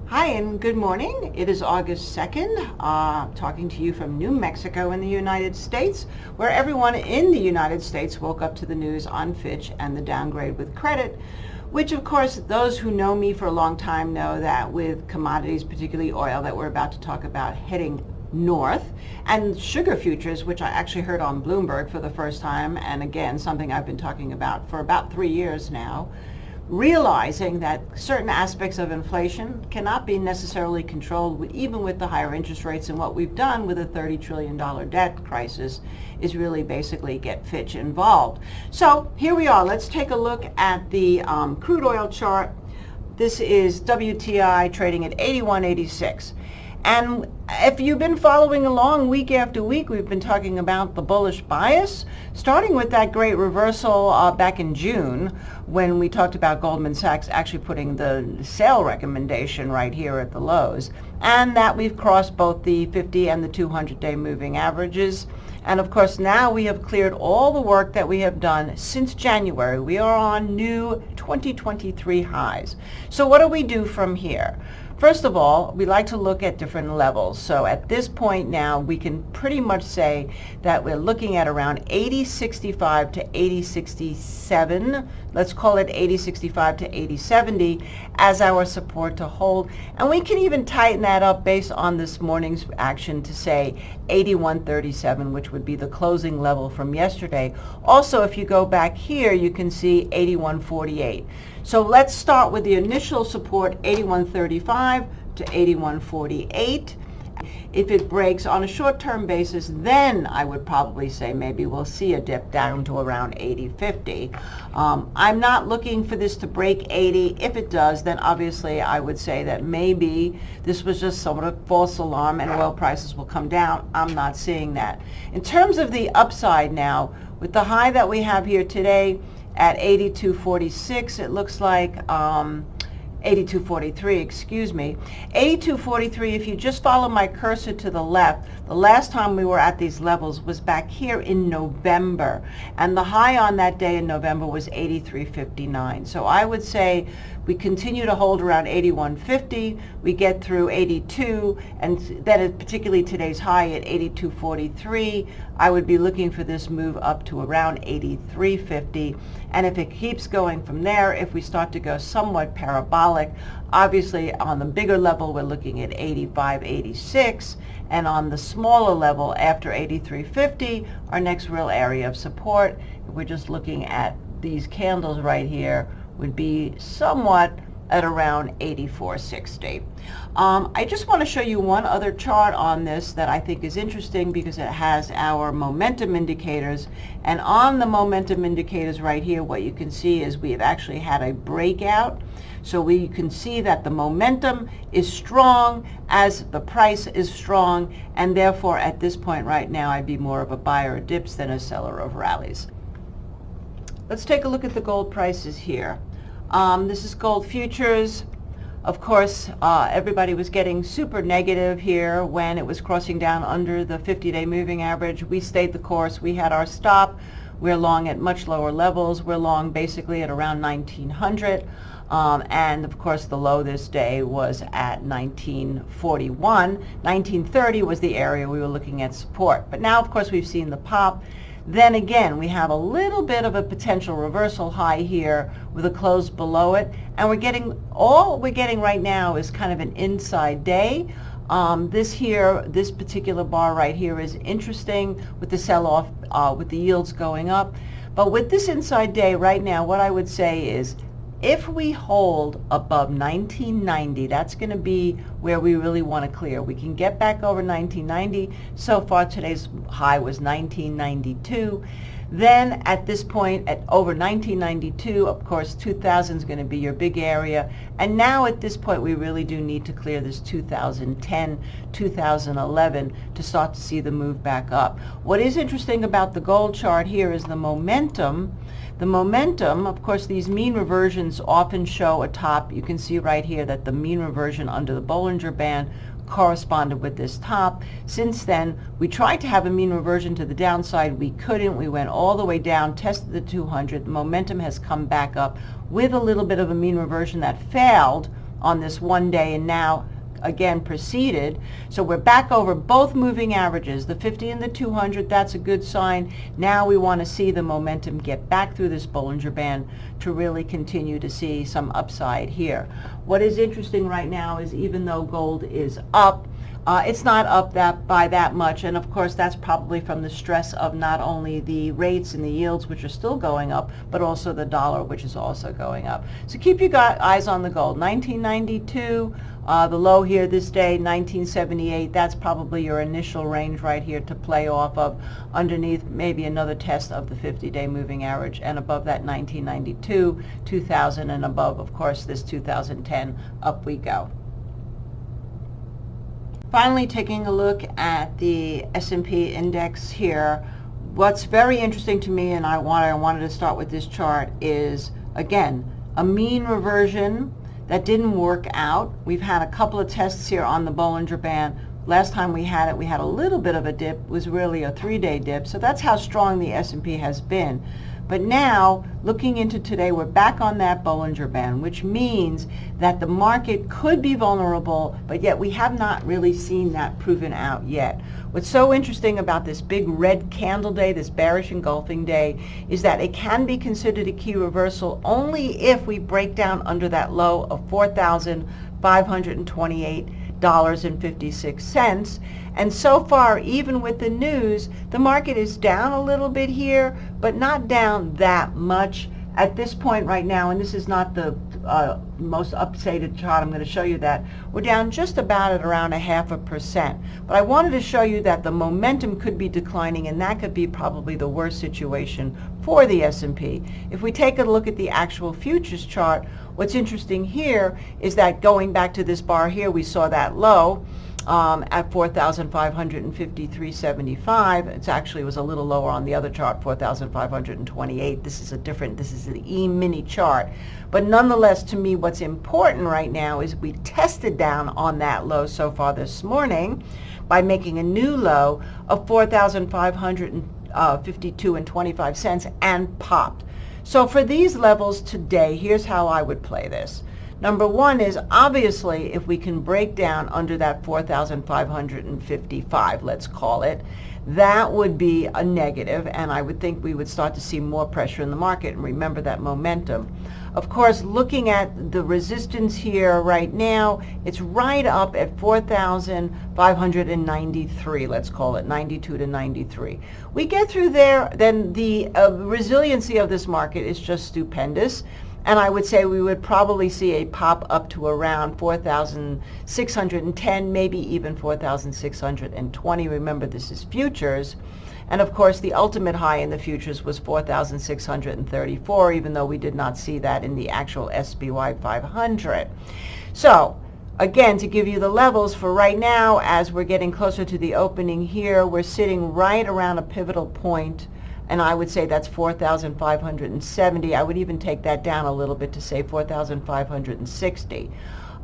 Hi and good morning. It is August 2nd, talking to you from New Mexico in the United States, where everyone in the United States woke up to the news on Fitch and the downgrade with credit, which of course those who know me for a long time know that with commodities, particularly oil that we're about to talk about heading north, and sugar futures, which I actually heard on Bloomberg for the first time, and again something I've been talking about for about 3 years now, realizing that certain aspects of inflation cannot be necessarily controlled even with the higher interest rates, and what we've done with a $30 trillion debt crisis is really basically get Fitch involved. So here we are. Let's take a look at the crude oil chart. This is WTI trading at 81.86. And if you've been following along week after week, we've been talking about the bullish bias, starting with that great reversal back in June when we talked about Goldman Sachs actually putting the sell recommendation right here at the lows, and that we've crossed both the 50 and the 200-day moving averages. And of course, now we have cleared all the work that we have done since January. We are on new 2023 highs. So what do we do from here? First of all, we like to look at different levels. So at this point now, we can pretty much say that we're looking at around 80.65 to 80.67. Let's call it 80.65 to 80.70 as our support to hold. And we can even tighten that up based on this morning's action to say 81.37, which would be the closing level from yesterday. Also, if you go back here, you can see 81.48. So let's start with the initial support, 81.35 to 81.48. If it breaks on a short-term basis, then I would probably say maybe we'll see a dip down to around 80.50. I'm not looking for this to break 80. If it does, then obviously I would say that maybe this was just somewhat of a false alarm and oil prices will come down. I'm not seeing that. In terms of the upside now, with the high that we have here today, at 82.46, it looks like 82.43, excuse me. 82.43, if you just follow my cursor to the left, the last time we were at these levels was back here in November. And the high on that day in November was 83.59. So I would say we continue to hold around 81.50, we get through 82, and then particularly today's high at 82.43, I would be looking for this move up to around 83.50. And if it keeps going from there, if we start to go somewhat parabolic, obviously on the bigger level we're looking at 85.86, and on the smaller level after 83.50, our next real area of support, if we're just looking at these candles right here, would be somewhat at around 84.60. I just want to show you one other chart on this that I think is interesting because it has our momentum indicators. And on the momentum indicators right here, what you can see is we have actually had a breakout. So we can see that the momentum is strong as the price is strong, and therefore at this point right now I'd be more of a buyer of dips than a seller of rallies. Let's take a look at the gold prices here. This is gold futures. Of course, everybody was getting super negative here when it was crossing down under the 50-day moving average. We stayed the course. We had our stop. We're long at much lower levels. We're long basically at around 1900. And of course, the low this day was at 1941. 1930 was the area we were looking at support. But now, of course, we've seen the pop. Then again, we have a little bit of a potential reversal high here with a close below it. And all we're getting right now is kind of an inside day. This particular bar right here is interesting with the sell-off, with the yields going up. But with this inside day right now, what I would say is if we hold above 1990, that's going to be where we really want to clear. We can get back over 1990. So far, today's high was 1992. Then at this point, at over 1992, of course, 2000 is going to be your big area. And now at this point, we really do need to clear this 2010, 2011 to start to see the move back up. What is interesting about the gold chart here is the momentum. The momentum, of course, these mean reversions often show a top. You can see right here that the mean reversion under the Bollinger Band corresponded with this top. Since then, we tried to have a mean reversion to the downside. We couldn't. We went all the way down, tested the 200. The momentum has come back up with a little bit of a mean reversion that failed on this one day and now again proceeded. So we're back over both moving averages, the 50 and the 200. That's a good sign. Now we want to see the momentum get back through this Bollinger Band to really continue to see some upside here. What is interesting right now is even though gold is up, it's not up by that much, and of course that's probably from the stress of not only the rates and the yields, which are still going up, but also the dollar, which is also going up. So keep your eyes on the gold. 1992, the low here this day, 1978, that's probably your initial range right here to play off of, underneath maybe another test of the 50-day moving average, and above that 1992, 2000, and above, of course, this 2010, up we go. Finally, taking a look at the S&P index here, what's very interesting to me, and I wanted to start with this chart, is, again, a mean reversion that didn't work out. We've had a couple of tests here on the Bollinger Band. Last time we had it, we had a little bit of a dip. It was really a 3-day dip, so that's how strong the S&P has been. But now, looking into today, we're back on that Bollinger Band, which means that the market could be vulnerable, but yet we have not really seen that proven out yet. What's so interesting about this big red candle day, this bearish engulfing day, is that it can be considered a key reversal only if we break down under that low of $4,528.56. And so far, even with the news, the market is down a little bit here, but not down that much at this point right now. And this is not the most updated chart. I'm going to show you that. We're down just about at around 0.5%. But I wanted to show you that the momentum could be declining, and that could be probably the worst situation for the S&P. If we take a look at the actual futures chart, what's interesting here is that going back to this bar here, we saw that low at 4,553.75. It actually was a little lower on the other chart, 4,528. This is an E-mini chart. But nonetheless, to me, what's important right now is we tested down on that low so far this morning by making a new low of 4,552.25 and popped. So for these levels today, here's how I would play this. Number one is, obviously, if we can break down under that 4,555, let's call it, that would be a negative, and I would think we would start to see more pressure in the market. And remember that momentum. Of course, looking at the resistance here right now, it's right up at 4,593, let's call it, 92 to 93. We get through there, then the resiliency of this market is just stupendous. And I would say we would probably see a pop up to around 4,610, maybe even 4,620. Remember, this is futures. And of course, the ultimate high in the futures was 4,634, even though we did not see that in the actual SPY 500. So, again, to give you the levels for right now, as we're getting closer to the opening here, we're sitting right around a pivotal point. And I would say that's 4,570. I would even take that down a little bit to say 4,560.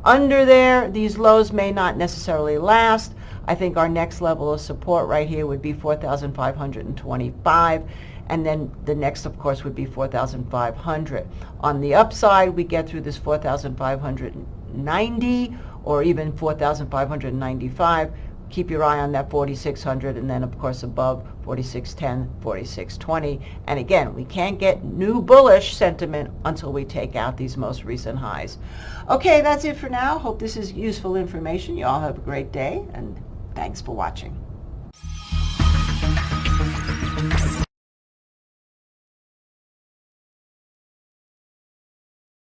Under there, these lows may not necessarily last. I think our next level of support right here would be 4,525. And then the next, of course, would be 4,500. On the upside, we get through this 4,590 or even 4,595. Keep your eye on that 4,600, and then of course above 4,610, 4,620. And again, we can't get new bullish sentiment until we take out these most recent highs. Okay, that's it for now. Hope this is useful information. You all have a great day, and thanks for watching.